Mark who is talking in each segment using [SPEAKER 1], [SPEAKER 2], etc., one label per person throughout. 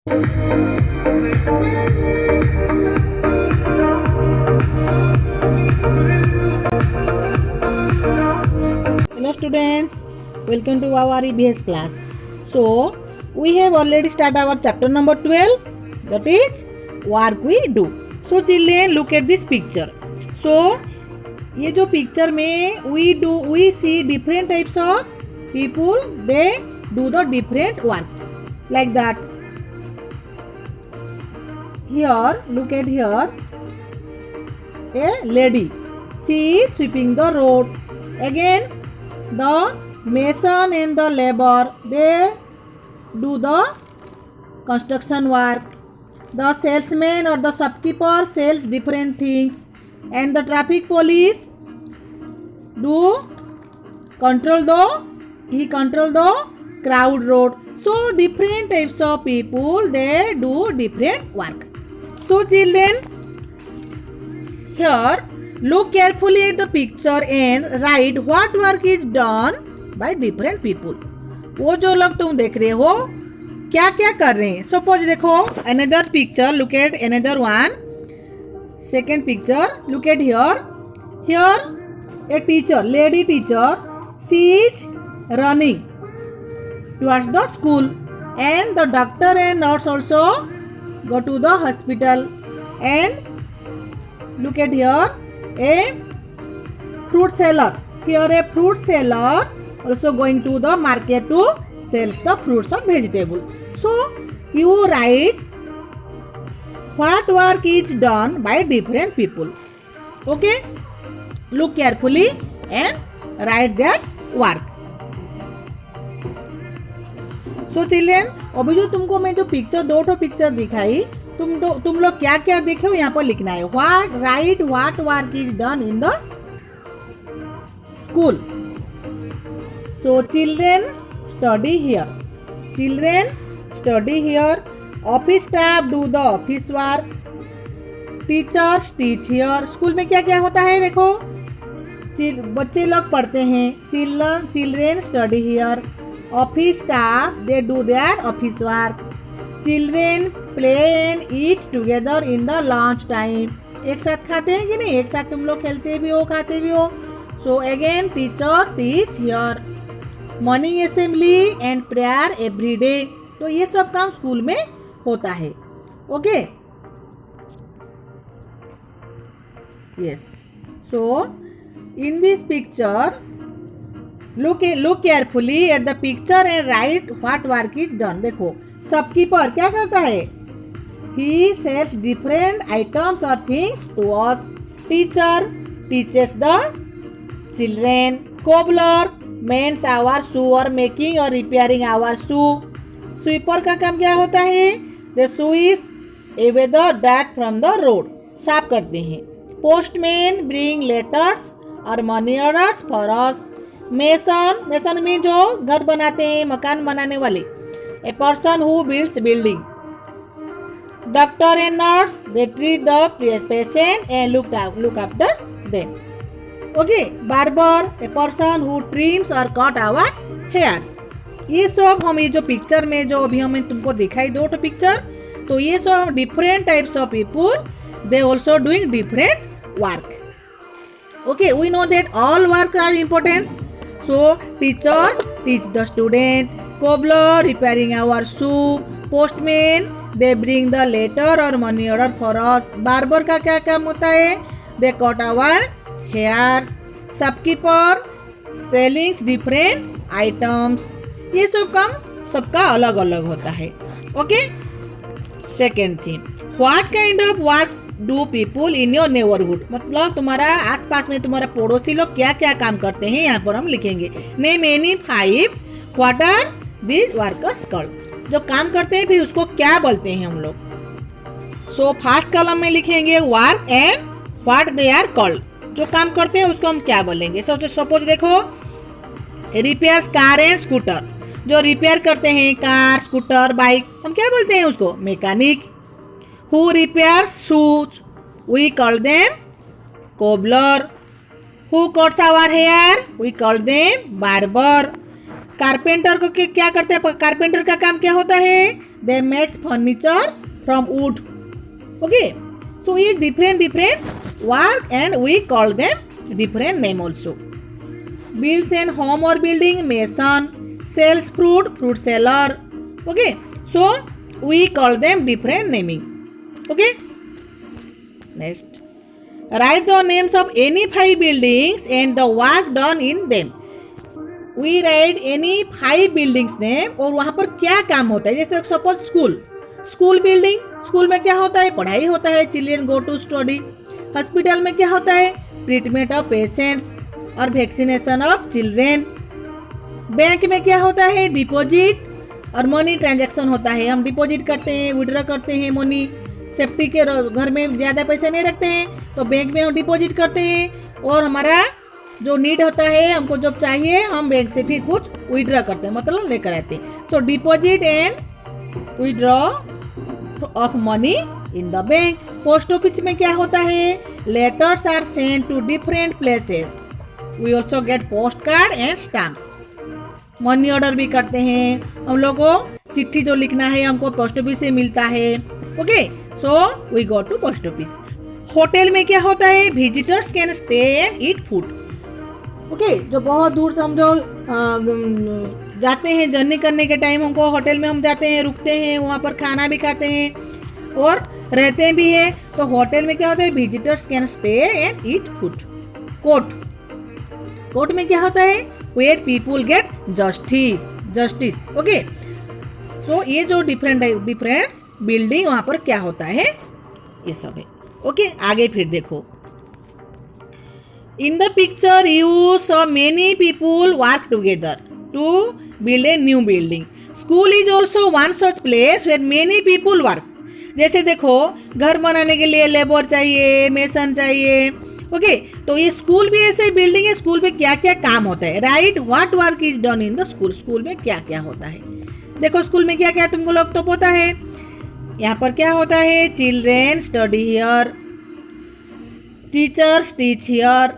[SPEAKER 1] Hello students, welcome to our EBS class. So we have already started our chapter number 12, that is work we do. So children, look at this picture. So ये जो picture में we see different types of people, they do the different works like that. Here, look at here, a lady, she is sweeping the road. Again, the mason and the labor, they do the construction work. The salesman or the shopkeeper sells different things, and the traffic police control the crowd road. So different types of people, they do different work. So children, here look carefully at the picture and write what work is done by different people. वो जो लोग तुम देख रहे हो क्या क्या कर रहे हैं. सपोज देखो another picture, look at another one. Second picture, look at here. Here a teacher, lady teacher, she is running towards the school, and the doctor and nurse also go to the hospital. And look at here, a fruit seller. Here a fruit seller also going to the market to sell the fruits or vegetable. So you write what work is done by different people. Okay, look carefully and write that work. So children, अभी जो तुमको मैं जो picture दो picture दिखाई, तुम लोग क्या क्या देखे हो यहाँ पर लिखना है. Write what work is done in the school. So children study here. Children study here. Office staff do the office work. Teachers teach here. School में क्या क्या होता है देखो, बच्चे लोग पढ़ते हैं. Children study here. Office staff, they do their office work. Children play and eat together in the lunch time. एक साथ खाते हैं कि नहीं, एक साथ तुम लोग खेलते भी हो खाते भी हो. So again teacher teach here. Morning assembly and prayer every day. तो ये सब काम स्कूल में होता है. Okay, yes. So in this picture, look carefully at the picture and write what work is done. देखो शॉपकीपर क्या करता है, he sells different items or things to us. Teacher teaches the children. Cobbler mends our shoe or making or repairing our shoe. Sweeper का काम क्या होता है, the sweeps away the dirt from the road, साफ करते हैं. Postman bring letters और money orders for us. Mason में जो घर बनाते हैं, मकान बनाने वाले, a person who builds building. Doctor and nurse, they treat the patient and look after them. Okay, barber, a person who trims or cut our hairs. ये सब हम ये जो पिक्चर में जो अभी हमें तुमको दिखाई दो पिक्चर, तो ये सब different types of people, they also doing different work. Okay, we know that all work are important. So teachers teach the student. Cobbler repairing our shoe. Postman, they bring the letter or money order for us. Barber का क्या काम होता है, they cut our hairs. Shopkeeper selling different items. ये सब काम सबका अलग अलग होता है. Okay, second thing, what kind of work do people in your neighbourhood. मतलब तुम्हारा आसपास में तुम्हारा पड़ोसी लोग क्या क्या काम करते हैं, यहाँ पर हम लिखेंगे. Name any 5 what are these workers called. जो काम करते हैं फिर उसको क्या बोलते हैं हम लोग. सो फर्स्ट कॉलम में लिखेंगे work and what they are called. जो काम करते हैं उसको हम क्या बोलेंगे. सपोज देखो, रिपेयर्स कार एंड स्कूटर. जो रिपेयर करते हैं कार, स्कूटर, बाइक, हम क्या बोलते हैं उसको, mechanic. Who repairs shoes, we call them cobbler. Who cuts our hair, we call them barber. Carpenter को क्या करते हैं? कारपेंटर का काम क्या होता है? They makes furniture from wood. Okay, so ये different work and we call them different name also. Builds and home or building, mason. Sells fruit seller. Okay, so we call them different naming. Okay, next, write the names of any 5 buildings and the work done in them. We write any 5 buildings name और वहाँ पर क्या काम होता है. जैसे suppose school building, school में क्या होता है? पढ़ाई होता है. Children go to study. Hospital में क्या होता है? ट्रीटमेंट ऑफ पेशेंट्स और वैक्सीनेशन ऑफ चिल्ड्रेन. बैंक में क्या होता है? डिपॉजिट और मनी ट्रांजैक्शन होता है. हम डिपॉजिट करते हैं, विड्रॉ करते हैं मनी. सेफ्टी के घर में ज़्यादा पैसे नहीं रखते हैं तो बैंक में हम डिपॉजिट करते हैं और हमारा जो नीड होता है, हमको जब चाहिए हम बैंक से फिर कुछ विड्रॉ करते हैं, मतलब लेकर आते हैं. So deposit and withdraw of money in the bank. Post office में क्या होता है? Letters are send to different places. We also get post card and stamps. Money order भी करते हैं हम लोग को. चिट्ठी जो लिखना है हमको पोस्ट ऑफिस से मिलता है. Okay, so we go to post office. Hotel में क्या होता है? Visitors can stay and eat food. Okay, जो बहुत दूर से हम जो जाते हैं जर्नी करने के टाइम, हमको होटल में हम जाते हैं, रुकते हैं, वहाँ पर खाना भी खाते हैं और रहते भी हैं. तो होटल में क्या होता है? Visitors can stay and eat food. Court में क्या होता है? Where people get justice. Okay, so ये जो डिफरेंट बिल्डिंग वहाँ पर क्या होता है, ये सब है. ओके, आगे फिर देखो. In the picture you saw many people work together to build a new building. School is also one such place where many people work. जैसे देखो, घर बनाने के लिए लेबर चाहिए, मेसन चाहिए. ओके, तो ये स्कूल भी ऐसे बिल्डिंग है. स्कूल में क्या क्या काम होता है? Right, what work is done in the school. School में क्या क्या होता है? देखो स्कूल में क्या क्या तुमको लोग तो पता है. यहाँ पर क्या होता है? Children study here, teachers teach here,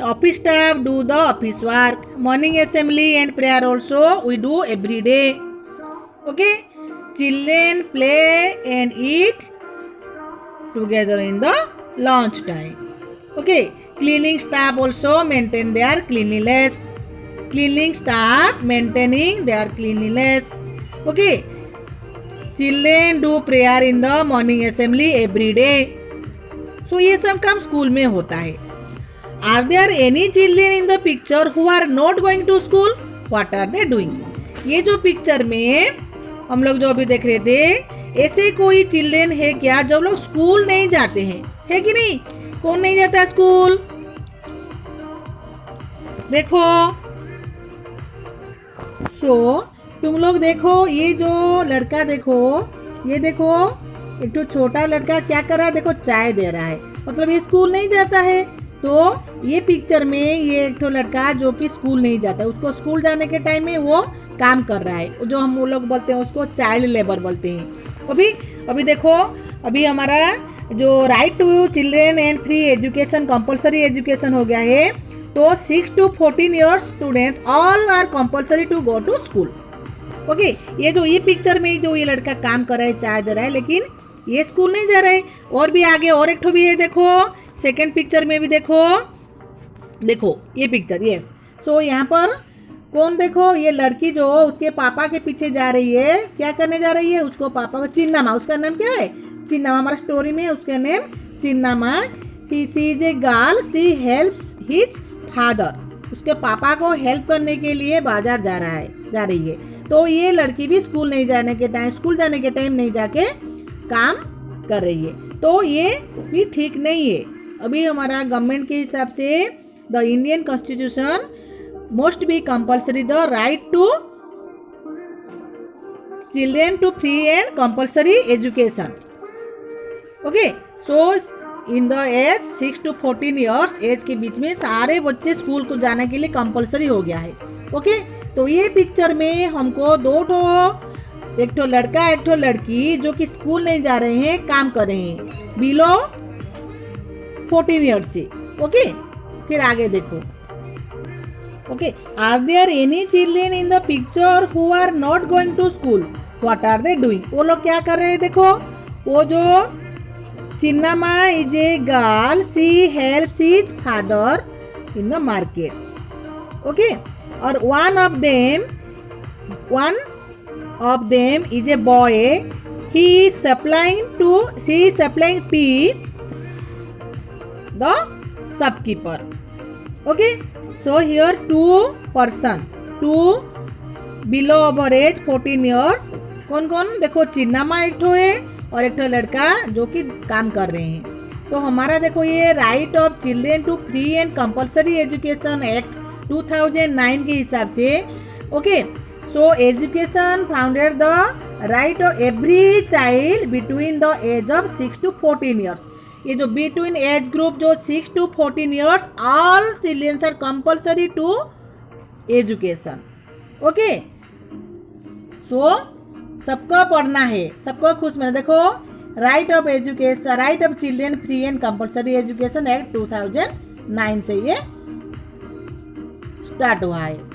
[SPEAKER 1] office staff do the office work, morning assembly and prayer also we do every day. Okay, children play and eat together in the lunch time. Okay, cleaning staff also maintain their cleanliness. Cleaning staff maintaining their cleanliness. Okay, children do prayer in the morning assembly every day. So ये सब काम school में होता है. Are there any children in the picture who are not going to school? What are they doing? ये जो picture में हम लोग जो अभी देख रहे थे, ऐसे कोई चिल्ड्रेन है क्या जो लोग स्कूल नहीं जाते हैं? है कि नहीं? कौन नहीं जाता स्कूल? देखो, तुम लोग देखो, ये जो लड़का देखो, ये देखो, एक तो छोटा लड़का क्या कर रहा है? देखो, चाय दे रहा है, मतलब ये स्कूल नहीं जाता है. तो ये पिक्चर में ये एक तो लड़का जो कि स्कूल नहीं जाता है, उसको स्कूल जाने के टाइम में वो काम कर रहा है, जो हम लोग बोलते हैं उसको चाइल्ड लेबर बोलते हैं. अभी देखो, अभी हमारा जो right to children and free education, compulsory education हो गया है. तो 6 to 14 years students all are compulsory to go to school. Okay, ये पिक्चर में जो ये लड़का काम कर रहा है, चाय दे रहा है, लेकिन ये स्कूल नहीं जा रहा है. और भी आगे और एक ठो भी है. देखो सेकंड पिक्चर में भी देखो ये पिक्चर. यस, सो यहाँ पर कौन? देखो, ये लड़की जो उसके पापा के पीछे जा रही है. क्या करने जा रही है? उसको पापा को चिन्नामा, उसका नाम क्या है? चिन्नामा. हमारा स्टोरी में उसका name Chinnamma. She is a girl, she helps his father. उसके पापा को हेल्प करने के लिए बाजार जा रही है. तो ये लड़की भी स्कूल जाने के टाइम नहीं जाके काम कर रही है. तो ये भी ठीक नहीं है. अभी हमारा गवर्नमेंट के हिसाब से the Indian constitution most be compulsory the right to children to free and compulsory education. Okay, so in the age 6 to 14 years age के बीच में सारे बच्चे स्कूल को जाने के लिए कंपल्सरी हो गया है. ओके, तो ये पिक्चर में हमको दो ठो, एक ठो लड़का एक ठो लड़की जो कि स्कूल नहीं जा रहे हैं, काम कर रहे हैं बिलो 14 ईयर्स से. ओके, फिर आगे देखो. Okay, are there any children in the picture who are not going to school? What are they doing? वो लोग क्या कर रहे हैं देखो, वो जो चिन्नामा is a girl, she helps his father in the market. Okay, और one of them is a boy, he is supplying tea the shopkeeper. Okay, so here two below average 14 years, कौन कौन देखो, चिन्नामा एक ठो है और एक ठो लड़का जो कि काम कर रहे हैं। तो हमारा देखो ये right of children to free and compulsory education act 2009 के हिसाब से, okay, so education founded the right of every child between the age of 6 to 14 years. ये जो बिटवीन एज ग्रुप जो 6 to 14 years, all children are compulsory to education. Okay, so सबको पढ़ना है, सबको खुश में देखो, right of education, right of children free and compulsory education act 2009 से ये स्टार्ट हुआ है।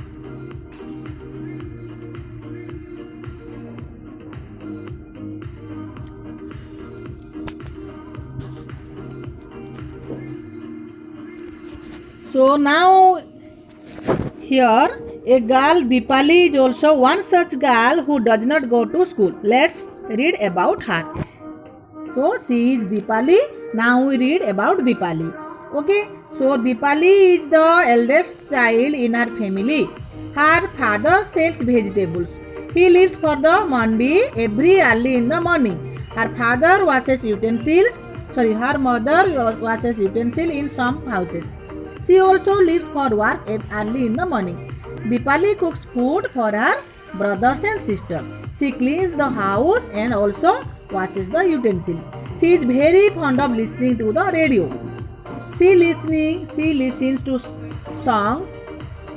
[SPEAKER 1] So now here a girl Deepali is also one such girl who does not go to school. Let's read about her. So she is Deepali. Now we read about Deepali. Okay, so Deepali is the eldest child in her family. Her father sells vegetables. He leaves for the mandi every early in the morning. Her mother washes utensils in some houses. She also leaves for work early in the morning. Deepali cooks food for her brothers and sisters. She cleans the house and also washes the utensils. She is very fond of listening to the radio. She listens to songs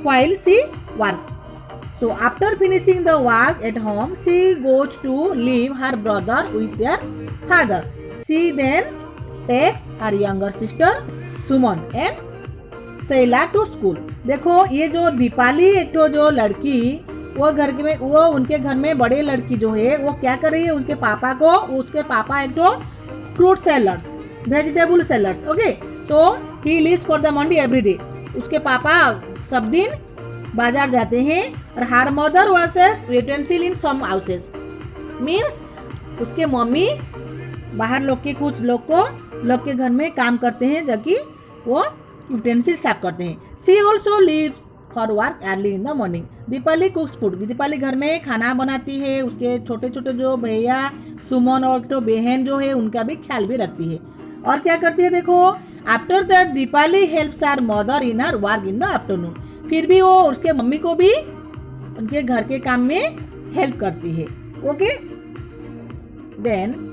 [SPEAKER 1] while she works. So after finishing the work at home, she goes to leave her brother with their father. She then takes her younger sister Suman and Shaila to school. देखो ये जो दीपाली एक तो जो लड़की, वो उनके घर में बड़े लड़की जो है वो क्या कर रही है, उसके पापा एक तो fruit sellers, vegetable sellers. Okay, तो he lives for the mandi every day. उसके पापा सब दिन बाजार जाते हैं। और her mother washes utensil in some houses, means उसके मम्मी बाहर कुछ लोग के घर में काम करते हैं, जबकि वो यूटेंसिल साफ करते हैं। She also leaves for work early in the morning. Deepali cooks food, Deepali घर में खाना बनाती है, उसके छोटे छोटे जो भैया सुमन और तो बहन जो है उनका भी ख्याल भी रखती है। और क्या करती है देखो, after that Deepali helps our mother in her work in the afternoon. फिर भी वो उसके मम्मी को भी उनके घर के काम में हेल्प करती है। Okay, then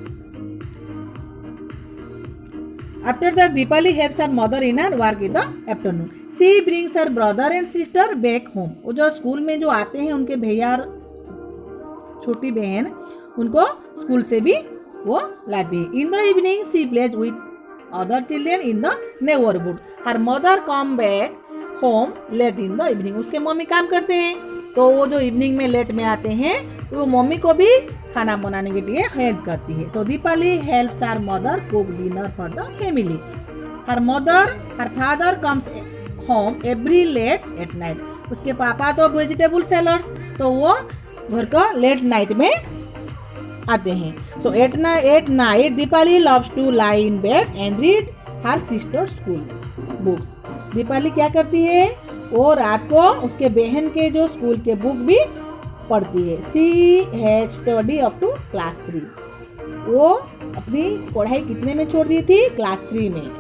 [SPEAKER 1] after that Deepali helps her mother in her work in the afternoon. She brings her brother and sister back home. वो जो स्कूल में जो आते हैं उनके भैया और छोटी बहन, उनको स्कूल से भी वो लाती है। In the evening she plays with other children in the neighborhood. Her mother come back home late in the evening. उसके मम्मी काम करते हैं, तो वो जो इवनिंग में लेट में आते हैं तो वो मम्मी को भी खाना बनाने के लिए हेल्प करती है। तो Deepali helps her mother cook dinner for the family. Her father comes home every late at night. उसके पापा तो वेजिटेबल सेलर्स, तो वो घर को लेट नाइट में आते हैं। So at night Deepali loves to lie in bed and read her sister school books. Deepali क्या करती है, वो रात को उसके बहन के जो स्कूल के बुक भी पढ़ती है। She has study up to class 3। वो अपनी पढ़ाई कितने में छोड़ दी थी, क्लास 3 में।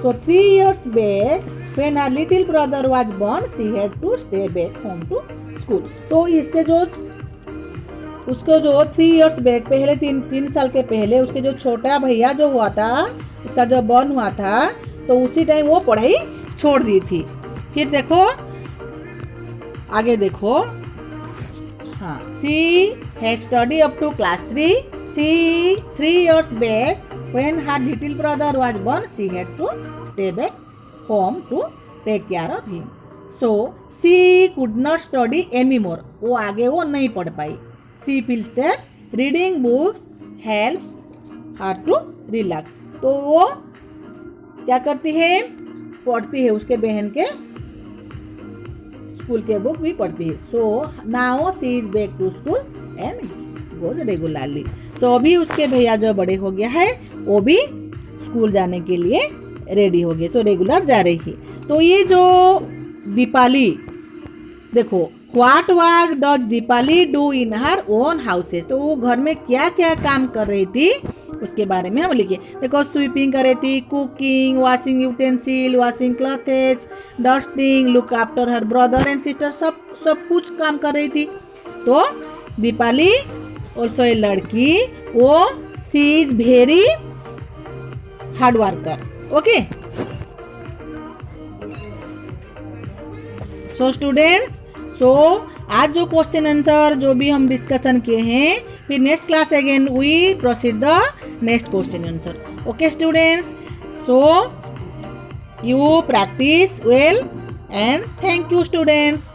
[SPEAKER 1] So 3 years back when her little brother was born, she had to stay back home to school. तो उसको जो 3 years back पहले 3 साल के पहले उसके जो छोटा भैया जो हुआ था, उसका जो बॉर्न हुआ था, तो उसी टाइम वो पढ़ाई छोड़ दी थी। फिर देखो आगे देखो, हाँ, she has studied up to class 3. She 3 years back when her little brother was born, she had to stay back home to take care of him. So she could not study any more, वो आगे वो नहीं पढ़ पाई. She feels that reading books helps her to relax. तो वो क्या करती है, पढ़ती है, उसके बहन के स्कूल के बुक भी पढ़ती है. So now she is back to school and goes regularly. So अभी उसके भैया जो बड़े हो गया है वो भी स्कूल जाने के लिए रेडी हो गए, तो रेगुलर जा रही है. तो ये जो दीपाली, देखो what work does Deepali do in her own houses. तो वो घर में क्या क्या काम कर रही थी उसके बारे में हम लिखे. देखो स्वीपिंग कर रही थी, cooking, washing utensil, washing clothes, dusting, look after her brother and sister, सब कुछ काम कर रही थी. तो दीपाली ऑल्सो ए लड़की, वो she is very hard worker. Okay, so students, so आज जो क्वेश्चन आंसर जो भी हम डिस्कशन किए हैं, फिर next class again we proceed the next question answer. Okay students, so you practice well and thank you students.